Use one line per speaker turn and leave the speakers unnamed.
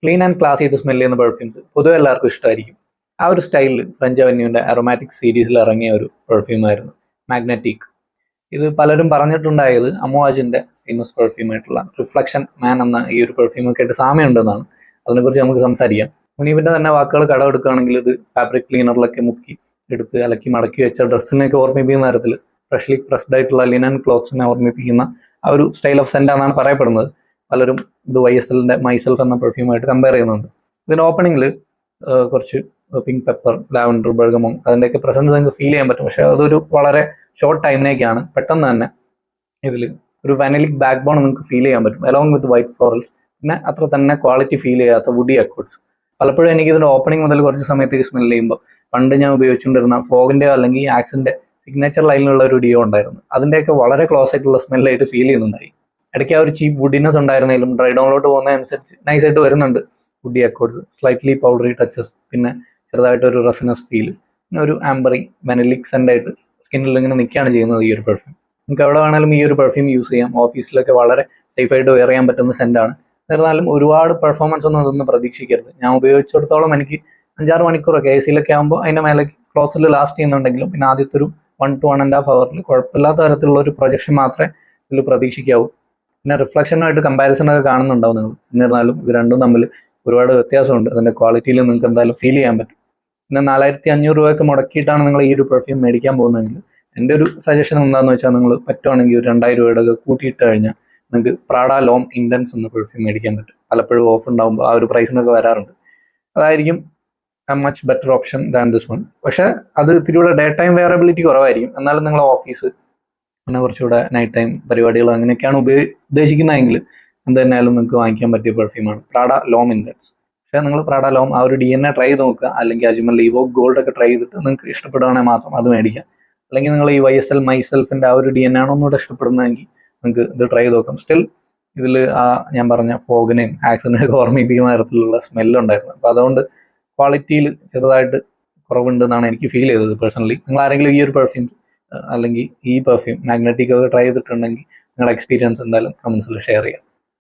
Clean and class ചെയ്ത് smell ചെയ്യുന്ന perfumes പൊതുവെ എല്ലാവർക്കും ഇഷ്ടമായിരിക്കും. ആ ഒരു സ്റ്റൈലിൽ ഫ്രഞ്ച് അവന്യൂവിൻ്റെ അറോമാറ്റിക് സീരീസിൽ ഇറങ്ങിയ ഒരു പെർഫ്യൂമായിരുന്നു മാഗ്നറ്റിക്. ഇത് പലരും പറഞ്ഞിട്ടുണ്ടായത് അമോവാജിൻ്റെ ഫേമസ് പെർഫ്യൂമായിട്ടുള്ള റിഫ്ലക്ഷൻ മാൻ എന്ന ഈ ഒരു പെർഫ്യൂമൊക്കെ ആയിട്ട് സാമ്യമുണ്ടെന്നാണ്. അതിനെക്കുറിച്ച് നമുക്ക് സംസാരിക്കാം. മുനീബിൻ്റെ തന്നെ വാക്കുകൾ കടമെടുക്കുകയാണെങ്കിൽ ഇത് ഫാബ്രിക് ക്ലീനറിലൊക്കെ മുക്കി എടുത്ത് അലക്കി മടക്കി വെച്ച ഡ്രസ്സിനെയൊക്കെ ഓർമ്മിപ്പിക്കുന്ന തരത്തിൽ ഫ്രഷ്ലി പ്രസ്ഡ് ആയിട്ടുള്ള ലിനൻ ക്ലോത്ത്സിനെ ഓർമ്മിപ്പിക്കുന്ന ആ ഒരു സ്റ്റൈൽ ഓഫ് സെൻ്റ് എന്നാണ് പറയപ്പെടുന്നത്. പലരും ഇത് YSLൻ്റെ മൈസെൽഫ് എന്ന പെർഫ്യൂമായിട്ട് കമ്പയർ ചെയ്യുന്നുണ്ട്. ഇതിൻ്റെ ഓപ്പണിങ്ങിൽ കുറച്ച് പിങ്ക് പെപ്പർ, ലാവൻഡർ, ബർഗമോൺ അതിൻ്റെയൊക്കെ പ്രസൻസ് നിങ്ങൾക്ക് ഫീൽ ചെയ്യാൻ പറ്റും. പക്ഷേ അതൊരു വളരെ ഷോർട്ട് ടൈമിലേക്കാണ്. പെട്ടെന്ന് തന്നെ ഇതിൽ ഒരു വാനിലിക് ബാക്ക് ബോൺ നിങ്ങൾക്ക് ഫീൽ ചെയ്യാൻ പറ്റും അലോങ് വിത്ത് വൈറ്റ് ഫ്ലോറൽസ്. പിന്നെ അത്ര തന്നെ ക്വാളിറ്റി ഫീൽ ചെയ്യാത്ത വുഡി അക്കോർഡ്സ്. പലപ്പോഴും എനിക്ക് ഇതിൻ്റെ ഓപ്പണിംഗ് മുതൽ കുറച്ച് സമയത്തേക്ക് സ്മെൽ ചെയ്യുമ്പോൾ പണ്ട് ഞാൻ ഉപയോഗിച്ചുകൊണ്ടിരുന്ന ഫോഗിൻ്റെ അല്ലെങ്കിൽ ആക്സിൻ്റെ സിഗ്നേച്ചർ ലൈനിലുള്ള ഒരു ഡിയോ ഉണ്ടായിരുന്നു. അതിൻ്റെയൊക്കെ വളരെ ക്ലോസ് ആയിട്ടുള്ള സ്മെല്ലായിട്ട് ഫീൽ ചെയ്യുന്നുണ്ടായി. ഇടയ്ക്ക് ആ ഒരു ചീപ്പ് വുഡിനെസ് ഉണ്ടായിരുന്നെങ്കിലും ഡ്രൈ ഡൗണിലോട്ട് പോകുന്നതനുസരിച്ച് നൈസായിട്ട് വരുന്നുണ്ട് woody accords, slightly powdery touches, പിന്നെ ചെറുതായിട്ടൊരു റെസിനസ് ഫീൽ, പിന്നെ ഒരു ആംബറി വെനലിക് സെൻ്റായിട്ട് സ്കിന്നിൽ ഇങ്ങനെ നിൽക്കുകയാണ് ചെയ്യുന്നത് ഈ ഒരു പെർഫ്യൂം. നമുക്ക് എവിടെ വേണമെങ്കിലും ഈ ഒരു പെർഫ്യൂം യൂസ് ചെയ്യാം. ഓഫീസിലൊക്കെ വളരെ സേഫായിട്ട് വെയർ ചെയ്യാൻ പറ്റുന്ന സെൻ്റാണ്. എന്നിരുന്നാലും ഒരുപാട് പെർഫോമൻസ് ഒന്നും അതൊന്നും പ്രതീക്ഷിക്കരുത്. ഞാൻ ഉപയോഗിച്ചിടത്തോളം എനിക്ക് 5-6 മണിക്കൂറൊക്കെ AC യിലൊക്കെ ആകുമ്പോൾ അതിൻ്റെ മേലെ ക്ലോത്ത്സിൽ ലാസ്റ്റ് ചെയ്യുന്നുണ്ടെങ്കിലും പിന്നെ ആദ്യത്തെ ഒരു 1 to 1.5 hours കുഴപ്പമില്ലാത്ത തരത്തിലുള്ള ഒരു പ്രൊജക്ഷൻ മാത്രമേ ഇതിൽ പ്രതീക്ഷിക്കാവൂ. പിന്നെ റിഫ്ലക്ഷനായിട്ട് കമ്പാരിസണൊക്കെ കാണുന്നുണ്ടാവും നിങ്ങൾ. എന്നിരുന്നാലും ഇത് രണ്ടും തമ്മിൽ ഒരുപാട് വ്യത്യാസമുണ്ട്. അതിൻ്റെ ക്വാളിറ്റിയിൽ നിങ്ങൾക്ക് എന്തായാലും ഫീൽ ചെയ്യാൻ പറ്റും. പിന്നെ 4500 രൂപയൊക്കെ മുടക്കിയിട്ടാണ് നിങ്ങൾ ഈ ഒരു പെർഫ്യൂം മേടിക്കാൻ പോകുന്നതെങ്കിൽ എൻ്റെ ഒരു സജഷൻ എന്താണെന്ന് വെച്ചാൽ നിങ്ങൾ പറ്റുവാണെങ്കിൽ ഒരു 2000 രൂപയുടെ ഒക്കെ കൂട്ടിയിട്ട് കഴിഞ്ഞാൽ നിങ്ങൾക്ക് പ്രാഡ ലോം ഇൻറ്റൻസ് എന്ന പെർഫ്യൂം മേടിക്കാൻ പറ്റും. പലപ്പോഴും ഓഫ് ഉണ്ടാകുമ്പോൾ ആ ഒരു പ്രൈസിനൊക്കെ വരാറുണ്ട്. അതായിരിക്കും much better option than this one. പക്ഷേ അത് ഇത്തിരിയൂടെ ഡേ ടൈം വെയറബിലിറ്റി കുറവായിരിക്കും. എന്നാലും നിങ്ങൾ ഓഫീസ് പിന്നെ കുറച്ചുകൂടെ നൈറ്റ് ടൈം പരിപാടികൾ അങ്ങനെയൊക്കെയാണ് ഉദ്ദേശിക്കുന്നതെങ്കിൽ എന്ത് തന്നെയാലും നിങ്ങൾക്ക് വാങ്ങിക്കാൻ പറ്റിയ പെർഫ്യൂമാണ് പ്രാഡ ലോം ഇൻറ്റൻസ്. പക്ഷേ നിങ്ങൾ പ്രാഡ ലോം ആ ഒരു DNA ട്രൈ ചെയ്ത് നോക്കുക. അല്ലെങ്കിൽ അജ്മൽ ലീവോക്ക് ഗോൾഡ് ഒക്കെ ട്രൈ ചെയ്തിട്ട് നിങ്ങൾക്ക് ഇഷ്ടപ്പെടുകയാണെങ്കിൽ മാത്രം അത് മേടിക്കാം. അല്ലെങ്കിൽ നിങ്ങൾ ഈ YSL മൈസെൽഫിൻ്റെ ആ ഒരു DNA ആണ് ഒന്നുകൂടെ ഇഷ്ടപ്പെടുന്നതെങ്കിൽ നിങ്ങൾക്ക് ഇത് ട്രൈ ചെയ്ത് നോക്കാം. സ്റ്റിൽ ഇതിൽ ആ ഞാൻ പറഞ്ഞ ഫോഗിനെയും ആക്സിനെയൊക്കെ ഓർമ്മിപ്പിക്കുന്ന തരത്തിലുള്ള സ്മെല്ലുണ്ടായിരുന്നു. അപ്പോൾ അതുകൊണ്ട് ക്വാളിറ്റിയിൽ ചെറുതായിട്ട് കുറവുണ്ടെന്നാണ് എനിക്ക് ഫീൽ ചെയ്തത് പേഴ്സണലി. നിങ്ങൾ ആരെങ്കിലും ഈ ഒരു പെർഫ്യൂം അല്ലെങ്കിൽ ഈ പെർഫ്യൂം മാഗ്നറ്റിക് ഒക്കെ ട്രൈ ചെയ്തിട്ടുണ്ടെങ്കിൽ നിങ്ങളുടെ എക്സ്പീരിയൻസ് എന്തായാലും കമൻസിൽ ഷെയർ ചെയ്യാം.